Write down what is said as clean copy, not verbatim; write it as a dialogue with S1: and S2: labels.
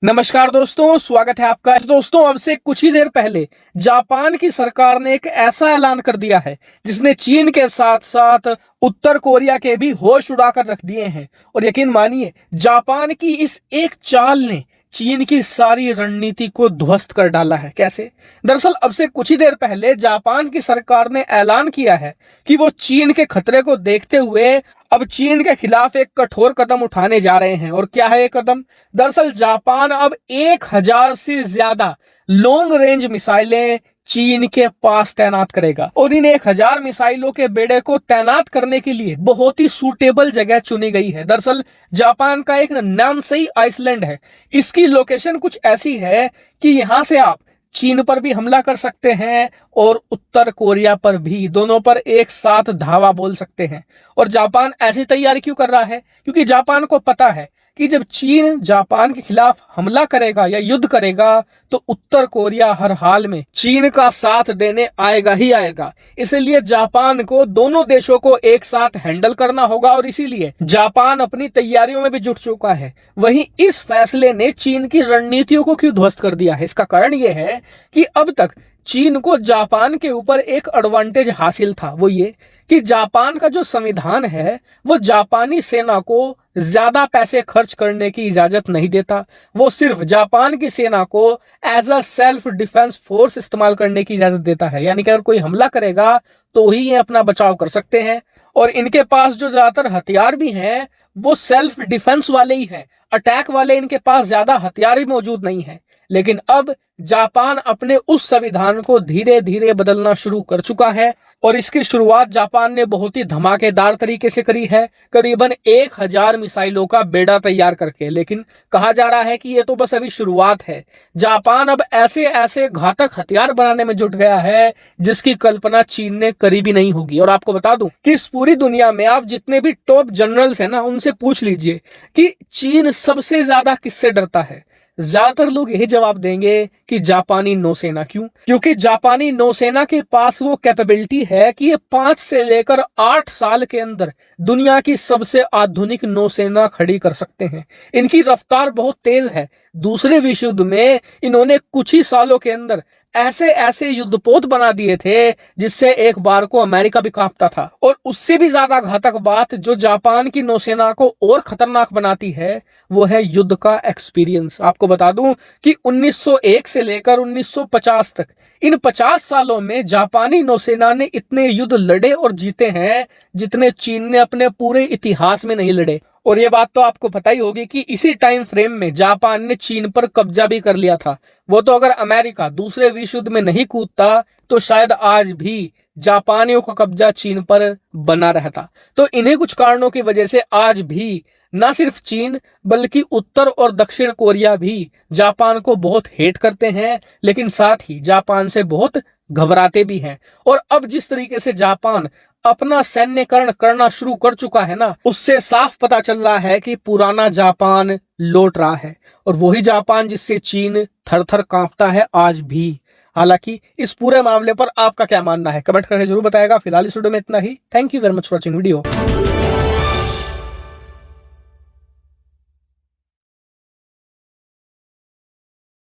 S1: नमस्कार दोस्तों, स्वागत है आपका। दोस्तों, अब से कुछ ही देर पहले जापान की सरकार ने एक ऐसा ऐलान कर दिया है जिसने चीन के साथ साथ उत्तर कोरिया के भी होश उड़ाकर रख दिए हैं। और यकीन मानिए, जापान की इस एक चाल ने चीन की सारी रणनीति को ध्वस्त कर डाला है। कैसे? दरअसल अब से कुछ ही देर पहले जापान की सरकार ने ऐलान किया है कि वो चीन के खतरे को देखते हुए अब चीन के खिलाफ एक कठोर कदम उठाने जा रहे हैं। और क्या है ये कदम? दरअसल जापान अब 1000 से ज्यादा लॉन्ग रेंज मिसाइलें चीन के पास तैनात करेगा। और इन 1000 मिसाइलों के बेड़े को तैनात करने के लिए बहुत ही सूटेबल जगह चुनी गई है। दरअसल जापान का एक नामसाई आइसलैंड है। इसकी लोकेशन कुछ ऐसी है कि यहां से आप चीन पर भी हमला कर सकते हैं और उत्तर कोरिया पर भी, दोनों पर एक साथ धावा बोल सकते हैं। और जापान ऐसी तैयारी क्यों कर रहा है? क्योंकि जापान को पता है कि जब चीन जापान के खिलाफ हमला करेगा या युद्ध करेगा तो उत्तर कोरिया हर हाल में चीन का साथ देने आएगा ही आएगा। इसलिए जापान को दोनों देशों को एक साथ हैंडल करना होगा और इसीलिए जापान अपनी तैयारियों में भी जुट चुका है। वहीं इस फैसले ने चीन की रणनीतियों को क्यों ध्वस्त कर दिया है? इसका कारण यह है कि अब तक चीन को जापान के ऊपर एक एडवांटेज हासिल था। वो ये कि जापान का जो संविधान है वो जापानी सेना को ज्यादा पैसे खर्च करने की इजाजत नहीं देता। वो सिर्फ जापान की सेना को as a self defence force इस्तेमाल करने की इजाजत देता है। यानी कि अगर कोई हमला करेगा तो ही ये अपना बचाव कर सकते हैं। और इनके पास जो ज्यादातर हथियार भी हैं वो सेल्फ डिफेंस वाले ही हैं, अटैक वाले इनके पास ज्यादा हथियार भी मौजूद नहीं है। लेकिन अब जापान अपने उस संविधान को धीरे धीरे बदलना शुरू कर चुका है और इसकी शुरुआत जापान ने बहुत ही धमाकेदार तरीके से करी है, करीबन 1000 मिसाइलों का बेड़ा तैयार करके। लेकिन कहा जा रहा है कि ये तो बस अभी शुरुआत है। जापान अब ऐसे ऐसे घातक हथियार बनाने में जुट गया है जिसकी कल्पना चीन ने करी भी नहीं होगी। और आपको बता दूं कि इस पूरी दुनिया में आप जितने भी टॉप जनरल्स हैं ना, उनसे पूछ लीजिए कि चीन सबसे ज्यादा किससे डरता है। ज्यादातर लोग यही जवाब देंगे कि जापानी नौसेना। क्यों? क्योंकि जापानी नौसेना के पास वो कैपेबिलिटी है कि ये 5 से लेकर 8 साल के अंदर दुनिया की सबसे आधुनिक नौसेना खड़ी कर सकते हैं। इनकी रफ्तार बहुत तेज है। दूसरे विश्व युद्ध में इन्होंने कुछ ही सालों के अंदर ऐसे ऐसे युद्धपोत बना दिए थे जिससे एक बार को अमेरिका भी कांपता था। और उससे भी ज्यादा घातक बात जो जापान की नौसेना को और खतरनाक बनाती है वो है युद्ध का एक्सपीरियंस। आपको बता दूं कि 1901 से लेकर 1950 तक, इन 50 सालों में जापानी नौसेना ने इतने युद्ध लड़े और जीते हैं जितने चीन ने अपने पूरे इतिहास में नहीं लड़े। और ये बात तो आपको पता ही होगी कि इसी टाइम फ्रेम में जापान ने चीन पर कब्जा भी कर लिया था। वो तो अगर अमेरिका दूसरे विश्व युद्ध में नहीं कूदता तो शायद आज भी जापानियों का कब्जा चीन पर बना रहता। तो इन्हीं कुछ कारणों की वजह से आज भी न सिर्फ चीन बल्कि उत्तर और दक्षिण कोरिया भी जापान को बहुत हेट करते हैं, लेकिन साथ ही जापान से बहुत घबराते भी हैं। और अब जिस तरीके से जापान अपना सैन्यकरण करना शुरू कर चुका है ना, उससे साफ पता चल रहा है कि पुराना जापान लौट रहा है। और वही जापान जिससे चीन थर थर कांपता है आज भी। हालांकि इस पूरे मामले पर आपका क्या मानना है कमेंट करके जरूर बताएगा। फिलहाल इस वीडियो में इतना ही। Thank you very much for watching video.